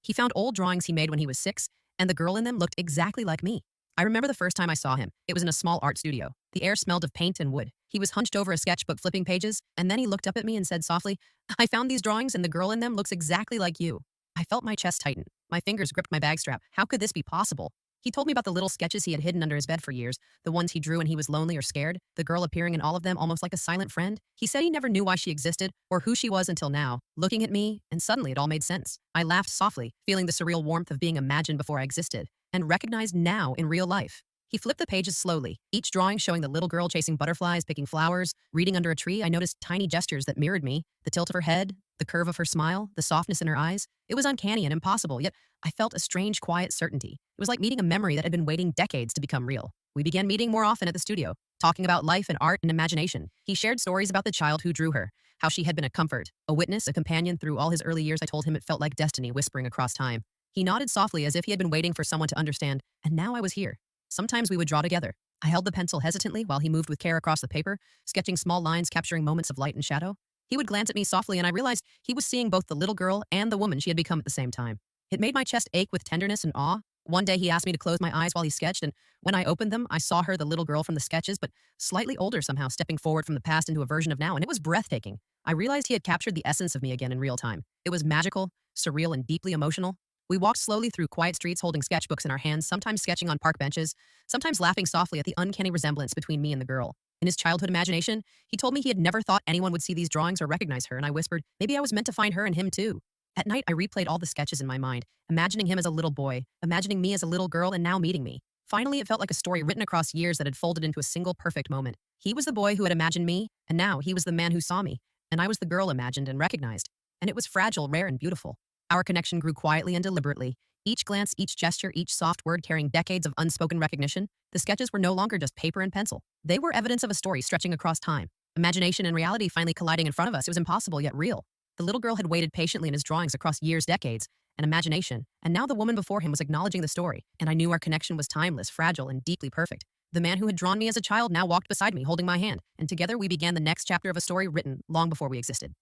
He found old drawings he made when he was 6, and the girl in them looked exactly like me. I remember the first time I saw him. It was in a small art studio. The air smelled of paint and wood. He was hunched over a sketchbook flipping pages, and then he looked up at me and said softly, "I found these drawings and the girl in them looks exactly like you." I felt my chest tighten. My fingers gripped my bag strap. How could this be possible? He told me about the little sketches he had hidden under his bed for years, the ones he drew when he was lonely or scared, the girl appearing in all of them almost like a silent friend. He said he never knew why she existed or who she was until now, looking at me, and suddenly it all made sense. I laughed softly, feeling the surreal warmth of being imagined before I existed, and recognized now in real life. He flipped the pages slowly, each drawing showing the little girl chasing butterflies, picking flowers, reading under a tree. I noticed tiny gestures that mirrored me, the tilt of her head, the curve of her smile, the softness in her eyes. It was uncanny and impossible, yet I felt a strange, quiet certainty. It was like meeting a memory that had been waiting decades to become real. We began meeting more often at the studio, talking about life and art and imagination. He shared stories about the child who drew her, how she had been a comfort, a witness, a companion through all his early years. I told him it felt like destiny whispering across time. He nodded softly as if he had been waiting for someone to understand, and now I was here. Sometimes we would draw together. I held the pencil hesitantly while he moved with care across the paper, sketching small lines capturing moments of light and shadow. He would glance at me softly, and I realized he was seeing both the little girl and the woman she had become at the same time. It made my chest ache with tenderness and awe. One day he asked me to close my eyes while he sketched, and when I opened them, I saw her, the little girl from the sketches, but slightly older somehow, stepping forward from the past into a version of now, and it was breathtaking. I realized he had captured the essence of me again in real time. It was magical, surreal, and deeply emotional. We walked slowly through quiet streets holding sketchbooks in our hands, sometimes sketching on park benches, sometimes laughing softly at the uncanny resemblance between me and the girl. In his childhood imagination, he told me he had never thought anyone would see these drawings or recognize her, and I whispered, maybe I was meant to find her and him too. At night, I replayed all the sketches in my mind, imagining him as a little boy, imagining me as a little girl, and now meeting me. Finally, it felt like a story written across years that had folded into a single perfect moment. He was the boy who had imagined me, and now he was the man who saw me, and I was the girl imagined and recognized. And it was fragile, rare, and beautiful. Our connection grew quietly and deliberately, each glance, each gesture, each soft word carrying decades of unspoken recognition. The sketches were no longer just paper and pencil. They were evidence of a story stretching across time. Imagination and reality finally colliding in front of us. It was impossible yet real. The little girl had waited patiently in his drawings across years, decades, and imagination, and now the woman before him was acknowledging the story, and I knew our connection was timeless, fragile, and deeply perfect. The man who had drawn me as a child now walked beside me, holding my hand, and together we began the next chapter of a story written long before we existed.